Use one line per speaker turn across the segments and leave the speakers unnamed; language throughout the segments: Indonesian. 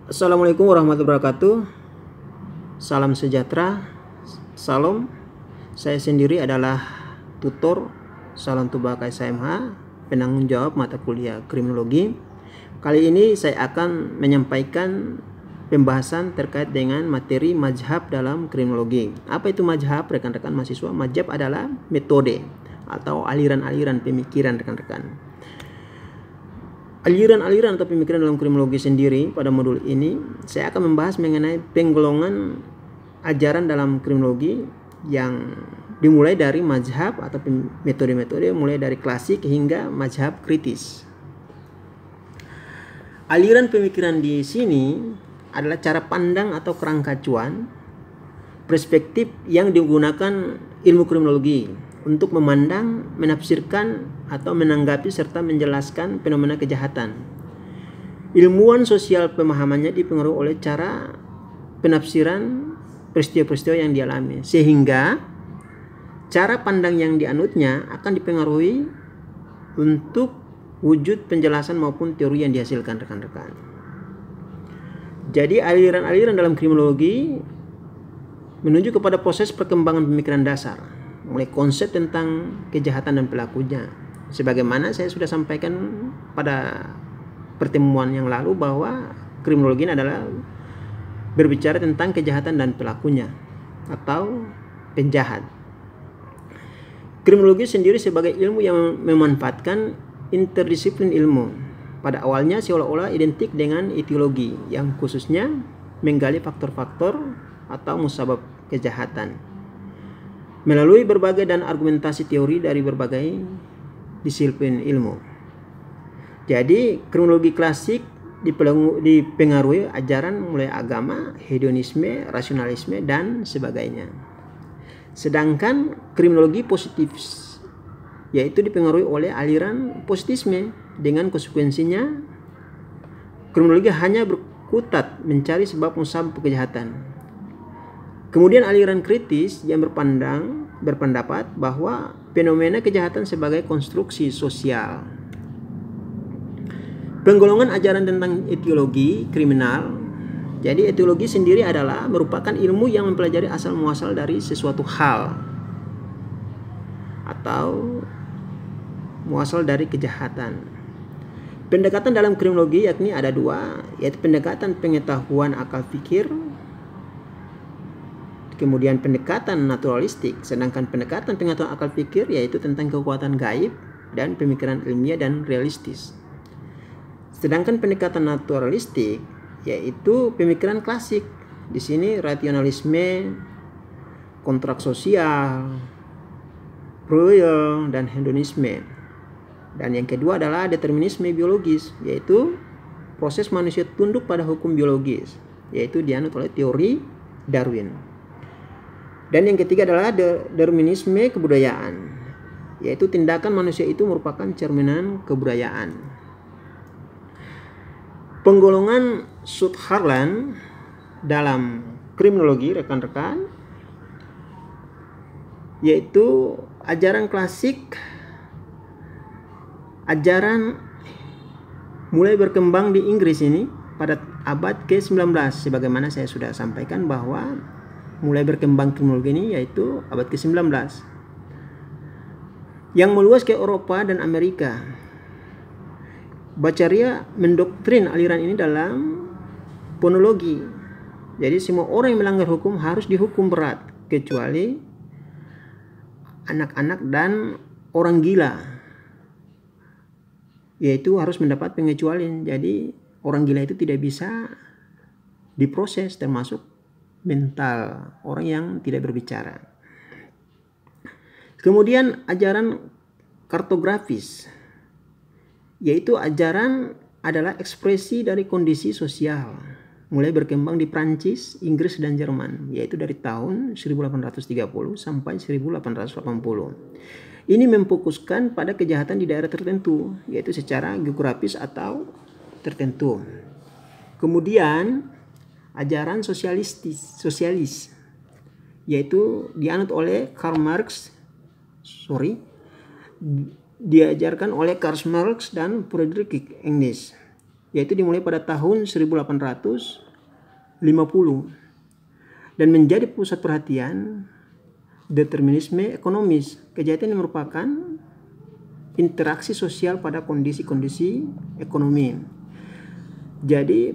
Assalamualaikum warahmatullahi wabarakatuh. Salam sejahtera. Salam. Saya sendiri adalah tutor Salam Tubaka SMH, penanggung jawab mata kuliah kriminologi. Kali ini saya akan menyampaikan pembahasan terkait dengan materi mazhab dalam kriminologi. Apa itu mazhab, rekan-rekan mahasiswa? Mazhab adalah metode atau aliran-aliran pemikiran, rekan-rekan. Aliran-aliran atau pemikiran dalam kriminologi sendiri. Pada modul ini saya akan membahas mengenai penggolongan ajaran dalam kriminologi yang dimulai dari mazhab atau metode-metode mulai dari klasik hingga mazhab kritis. Aliran pemikiran di sini adalah cara pandang atau kerangka acuan perspektif yang digunakan ilmu kriminologi untuk memandang, menafsirkan, atau menanggapi serta menjelaskan fenomena kejahatan. Ilmuwan sosial pemahamannya dipengaruhi oleh cara penafsiran peristiwa-peristiwa yang dialami, sehingga cara pandang yang dianutnya akan dipengaruhi untuk wujud penjelasan maupun teori yang dihasilkan, rekan-rekan. Jadi aliran-aliran dalam kriminologi menuju kepada proses perkembangan pemikiran dasar, mulai konsep tentang kejahatan dan pelakunya. Sebagaimana saya sudah sampaikan pada pertemuan yang lalu bahwa kriminologi adalah berbicara tentang kejahatan dan pelakunya atau penjahat. Kriminologi sendiri sebagai ilmu yang memanfaatkan interdisiplin ilmu. Pada awalnya seolah-olah identik dengan etiologi yang khususnya menggali faktor-faktor atau musabab kejahatan melalui berbagai dan argumentasi teori dari berbagai disiplin ilmu. Jadi kriminologi klasik dipengaruhi ajaran mulai agama, hedonisme, rasionalisme, dan sebagainya. Sedangkan kriminologi positif yaitu dipengaruhi oleh aliran positisme. Dengan konsekuensinya kriminologi hanya berkutat mencari sebab musabab kejahatan. Kemudian aliran kritis yang berpendapat bahwa fenomena kejahatan sebagai konstruksi sosial. Penggolongan ajaran tentang etiologi kriminal. Jadi etiologi sendiri adalah merupakan ilmu yang mempelajari asal muasal dari sesuatu hal atau muasal dari kejahatan. Pendekatan dalam kriminologi yakni ada dua, yaitu pendekatan pengetahuan akal pikir, kemudian pendekatan naturalistik. Sedangkan pendekatan pengetahuan akal pikir yaitu tentang kekuatan gaib dan pemikiran ilmiah dan realistis. Sedangkan pendekatan naturalistik yaitu pemikiran klasik. Di sini rasionalisme, kontrak sosial, Freud, dan hedonisme. Dan yang kedua adalah determinisme biologis, yaitu proses manusia tunduk pada hukum biologis, yaitu dianut oleh teori Darwin. Dan yang ketiga adalah determinisme kebudayaan, yaitu tindakan manusia itu merupakan cerminan kebudayaan. Penggolongan Sutherland dalam kriminologi, rekan-rekan, yaitu ajaran klasik. Ajaran mulai berkembang di Inggris ini pada abad ke-19, sebagaimana saya sudah sampaikan bahwa mulai berkembang kriminologi ini yaitu abad ke-19 yang meluas ke Eropa dan Amerika. Bacaria mendoktrin aliran ini dalam ponologi. Jadi semua orang yang melanggar hukum harus dihukum berat kecuali anak-anak dan orang gila, yaitu harus mendapat pengecualian. Jadi orang gila itu tidak bisa diproses, termasuk mental orang yang tidak berbicara. Kemudian ajaran kartografis, yaitu ajaran adalah ekspresi dari kondisi sosial, mulai berkembang di Prancis, Inggris, dan Jerman, yaitu dari tahun 1830 sampai 1880. Ini memfokuskan pada kejahatan di daerah tertentu, yaitu secara geografis atau tertentu. Kemudian ajaran sosialis, yaitu dianut oleh diajarkan oleh Karl Marx dan Friedrich Engels, yaitu dimulai pada tahun 1850 dan menjadi pusat perhatian determinisme ekonomis. Kejahatan yang merupakan interaksi sosial pada kondisi-kondisi ekonomi. Jadi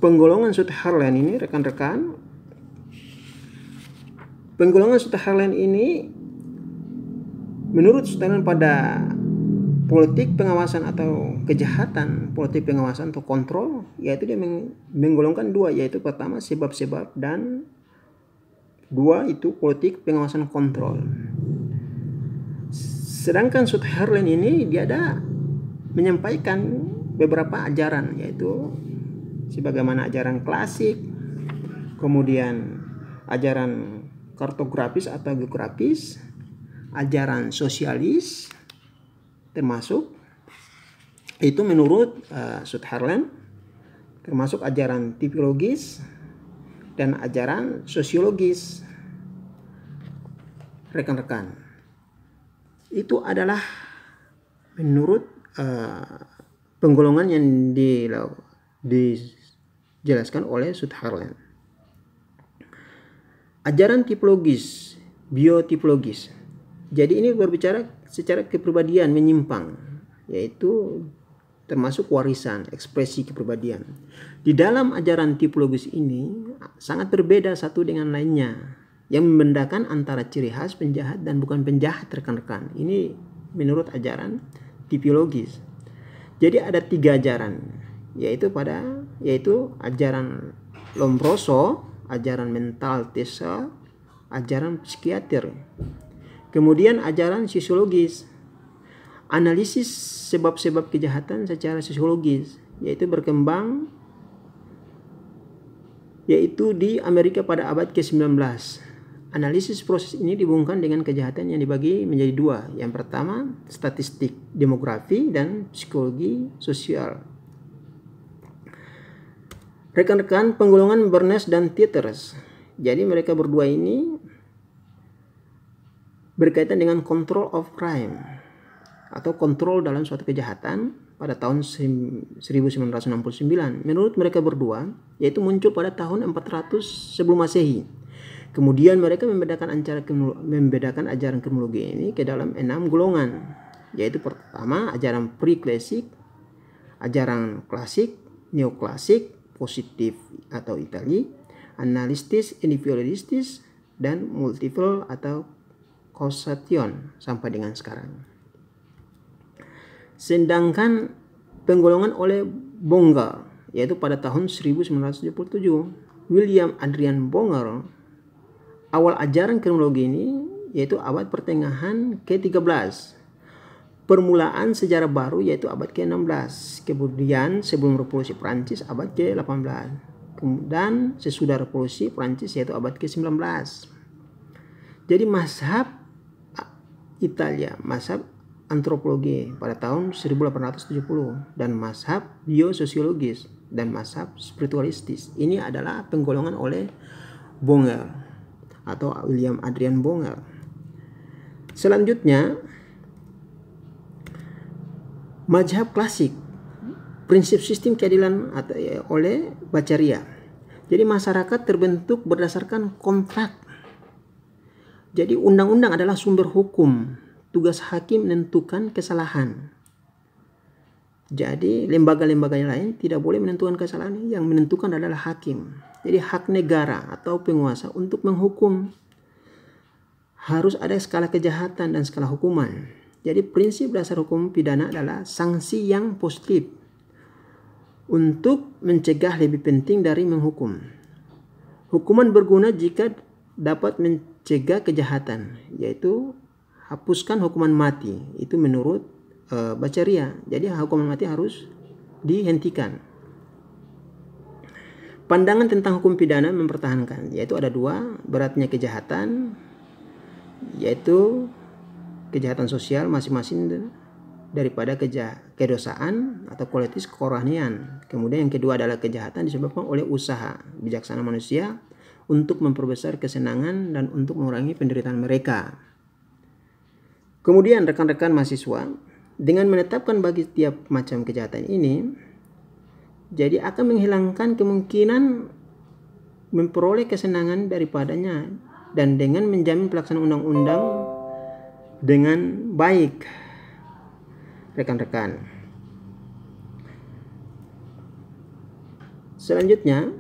penggolongan Sutherland ini, rekan-rekan, penggolongan Sutherland ini menurut Sutherland pada politik pengawasan atau kejahatan, politik pengawasan atau kontrol, yaitu dia menggolongkan dua, yaitu pertama sebab-sebab dan dua itu politik pengawasan kontrol. Sedangkan Sutherland ini dia ada menyampaikan beberapa ajaran, yaitu sebagaimana ajaran klasik, kemudian ajaran kartografis atau geografis, ajaran sosialis, termasuk itu menurut Sutherland, termasuk ajaran tipologis dan ajaran sosiologis. Rekan-rekan, itu adalah menurut penggolongan yang dijelaskan oleh Sutherland. Ajaran tipologis, biotipologis. Jadi ini berbicara secara kepribadian menyimpang, yaitu termasuk warisan, ekspresi kepribadian. Di dalam ajaran tipologis ini sangat berbeda satu dengan lainnya, yang membedakan antara ciri khas penjahat dan bukan penjahat, rekan-rekan. Ini menurut ajaran tipologis. Jadi ada 3 ajaran, yaitu ajaran Lombroso, ajaran mental Tessa, ajaran psikiater. Kemudian ajaran sosiologis, analisis sebab-sebab kejahatan secara sosiologis, yaitu berkembang yaitu di Amerika pada abad ke-19. Analisis proses ini dihubungkan dengan kejahatan yang dibagi menjadi 2. Yang pertama, statistik demografi dan psikologi sosial. Rekan-rekan, penggolongan Bernays dan Tethers. Jadi mereka berdua ini berkaitan dengan control of crime atau kontrol dalam suatu kejahatan pada tahun 1969. Menurut mereka berdua, yaitu muncul pada tahun 400 sebelum Masehi. Kemudian mereka membedakan ajaran kriminologi ini ke dalam 6 golongan, yaitu pertama ajaran pre-klasik, ajaran klasik, neoklasik, positif atau Itali, analistis, individualistis, dan multiple atau causation sampai dengan sekarang. Sedangkan penggolongan oleh Bonger, yaitu pada tahun 1977, William Adrian Bonger, awal ajaran kriminologi ini yaitu abad pertengahan ke-13. Permulaan sejarah baru yaitu abad ke-16. Kemudian sebelum revolusi Prancis abad ke-18. Dan sesudah revolusi Prancis yaitu abad ke-19. Jadi mazhab Italia, mazhab antropologi pada tahun 1870 dan mazhab biososiologis dan mazhab spiritualistis. Ini adalah penggolongan oleh Bonger atau William Adrian Bonger. Selanjutnya mazhab klasik, prinsip sistem keadilan oleh Bacaria. Jadi masyarakat terbentuk berdasarkan kontrak. Jadi undang-undang adalah sumber hukum. Tugas hakim menentukan kesalahan. Jadi lembaga-lembaga yang lain tidak boleh menentukan kesalahan. Yang menentukan adalah hakim. Jadi hak negara atau penguasa untuk menghukum. Harus ada skala kejahatan dan skala hukuman. Jadi prinsip dasar hukum pidana adalah sanksi yang positif untuk mencegah lebih penting dari menghukum. Hukuman berguna jika dapat mencegah kejahatan, yaitu hapuskan hukuman mati. Itu menurut Bacaria. Jadi hukuman mati harus dihentikan. Pandangan tentang hukum pidana mempertahankan, yaitu ada 2, beratnya kejahatan, yaitu kejahatan sosial masing-masing daripada kedosaan atau kualitas kerohanian. Kemudian yang kedua adalah kejahatan disebabkan oleh usaha bijaksana manusia untuk memperbesar kesenangan dan untuk mengurangi penderitaan mereka. Kemudian rekan-rekan mahasiswa, dengan menetapkan bagi setiap macam kejahatan ini, jadi akan menghilangkan kemungkinan memperoleh kesenangan daripadanya, dan dengan menjamin pelaksanaan undang-undang dengan baik, rekan-rekan. Selanjutnya,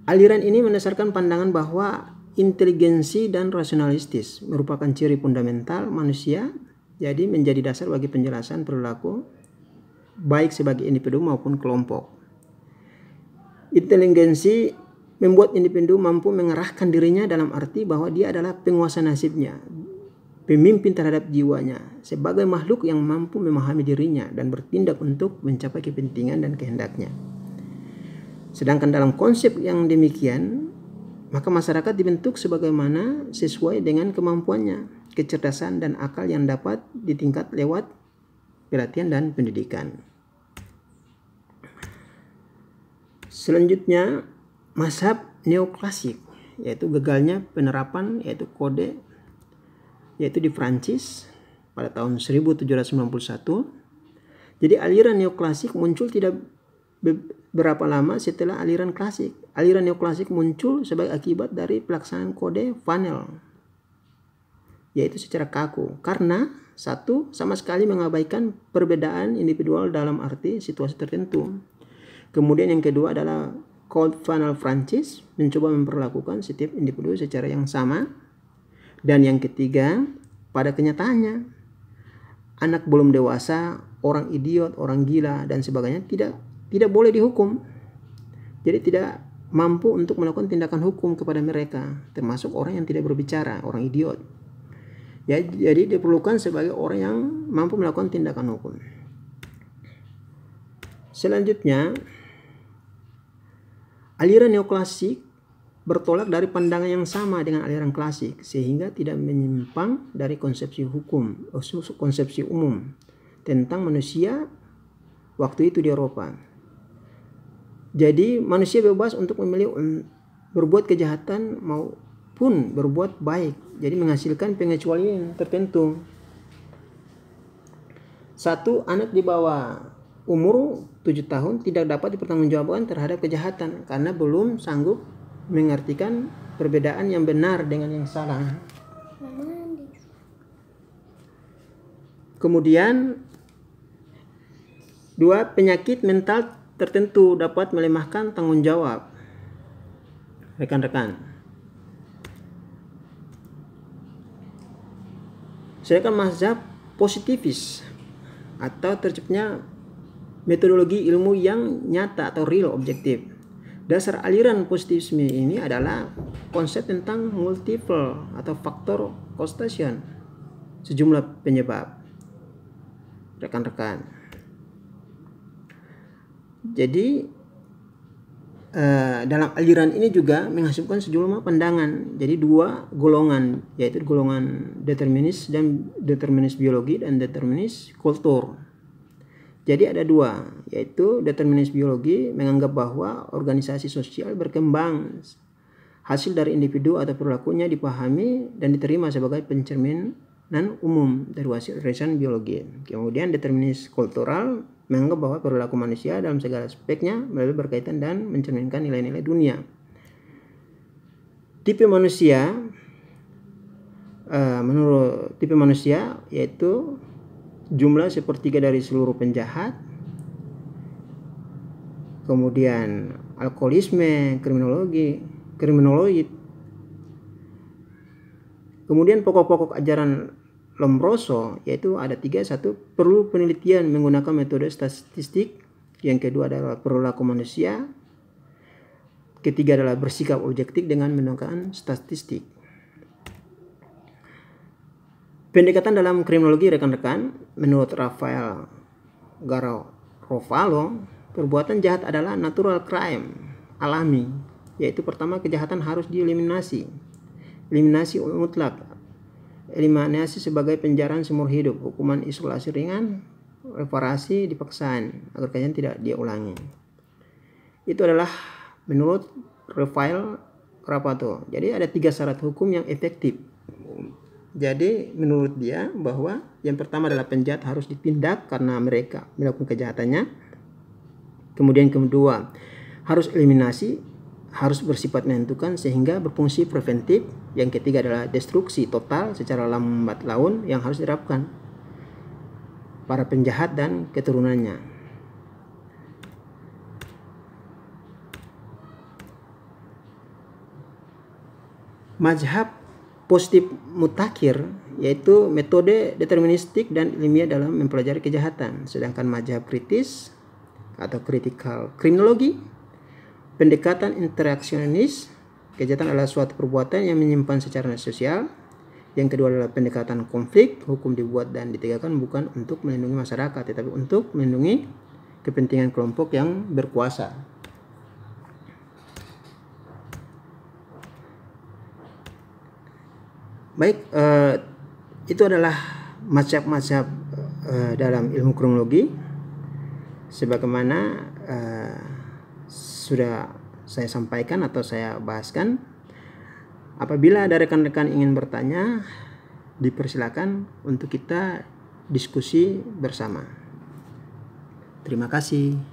aliran ini mendasarkan pandangan bahwa inteligensi dan rasionalistis merupakan ciri fundamental manusia, jadi menjadi dasar bagi penjelasan perilaku baik sebagai individu maupun kelompok. Inteligensi membuat individu mampu mengerahkan dirinya dalam arti bahwa dia adalah penguasa nasibnya, pemimpin terhadap jiwanya, sebagai makhluk yang mampu memahami dirinya dan bertindak untuk mencapai kepentingan dan kehendaknya. Sedangkan dalam konsep yang demikian, maka masyarakat dibentuk sebagaimana sesuai dengan kemampuannya, kecerdasan dan akal yang dapat ditingkat lewat pelatihan dan pendidikan. Selanjutnya, mazhab neoklasik, yaitu gagalnya penerapan yaitu kode yaitu di Prancis pada tahun 1791. Jadi aliran neoklasik muncul tidak berapa lama setelah aliran klasik. Aliran neoklasik muncul sebagai akibat dari pelaksanaan kode Vanel, yaitu secara kaku, karena satu, sama sekali mengabaikan perbedaan individual dalam arti situasi tertentu. Kemudian yang kedua adalah Code Vanel Prancis mencoba memperlakukan setiap individu secara yang sama. Dan yang ketiga, pada kenyataannya anak belum dewasa, orang idiot, orang gila dan sebagainya tidak boleh dihukum. Jadi tidak mampu untuk melakukan tindakan hukum kepada mereka, termasuk orang yang tidak berbicara, orang idiot. Ya, jadi diperlukan sebagai orang yang mampu melakukan tindakan hukum. Selanjutnya, aliran neoklasik bertolak dari pandangan yang sama dengan aliran klasik, sehingga tidak menyimpang dari konsepsi hukum, konsepsi umum tentang manusia waktu itu di Eropa. Jadi manusia bebas untuk memilih berbuat kejahatan maupun berbuat baik, jadi menghasilkan pengecualian tertentu. Satu, anak di bawah umur 7 tahun tidak dapat dipertanggungjawabkan terhadap kejahatan karena belum sanggup mengartikan perbedaan yang benar dengan yang salah. Kemudian, dua, penyakit mental tertentu dapat melemahkan tanggung jawab. Rekan-rekan, sedangkan mazhab positivis atau terciptanya metodologi ilmu yang nyata atau real objektif. Dasar aliran positivisme ini adalah konsep tentang multiple atau faktor causation, sejumlah penyebab. Rekan-rekan, jadi dalam aliran ini juga menghasilkan sejumlah pandangan. Jadi dua golongan, yaitu golongan determinis dan determinis biologi dan determinis kultur. Jadi ada dua, yaitu determinis biologi menganggap bahwa organisasi sosial berkembang hasil dari individu atau perilakunya dipahami dan diterima sebagai pencerminan umum dari hasil riset biologi. Kemudian determinis kultural menganggap bahwa perilaku manusia dalam segala aspeknya melalui berkaitan dan mencerminkan nilai-nilai dunia. Tipe manusia, menurut tipe manusia yaitu jumlah sepertiga dari seluruh penjahat, kemudian alkoholisme, kriminologi. Kemudian pokok-pokok ajaran Lombroso yaitu ada 3. 1, perlu penelitian menggunakan metode statistik. Yang kedua adalah perilaku manusia. Ketiga adalah bersikap objektif dengan menggunakan statistik. Pendekatan dalam kriminologi, rekan-rekan, menurut Rafael Garofalo, perbuatan jahat adalah natural crime, alami, yaitu pertama kejahatan harus dieliminasi, eliminasi mutlak, eliminasi sebagai penjaraan seumur hidup, hukuman isolasi ringan, reparasi dipaksaan agar kejahatan tidak diulangi. Itu adalah menurut Rafael Berapa tuh? Jadi ada 3 syarat hukum yang efektif. Jadi menurut dia bahwa yang pertama adalah penjahat harus ditindak karena mereka melakukan kejahatannya. Kemudian kedua, harus eliminasi, harus bersifat menentukan sehingga berfungsi preventif. Yang ketiga adalah destruksi total secara lambat laun yang harus diterapkan para penjahat dan keturunannya. Mazhab positif mutakhir yaitu metode deterministik dan ilmiah dalam mempelajari kejahatan, sedangkan mazhab kritis atau critical criminology pendekatan interaksionis, kejahatan adalah suatu perbuatan yang menyimpan secara sosial. Yang kedua adalah pendekatan konflik, hukum dibuat dan ditegakkan bukan untuk melindungi masyarakat tetapi untuk melindungi kepentingan kelompok yang berkuasa. Baik, itu adalah mazhab-mazhab dalam ilmu kriminologi sebagaimana sudah saya sampaikan atau saya bahaskan. Apabila ada rekan-rekan ingin bertanya, dipersilakan untuk kita diskusi bersama. Terima kasih.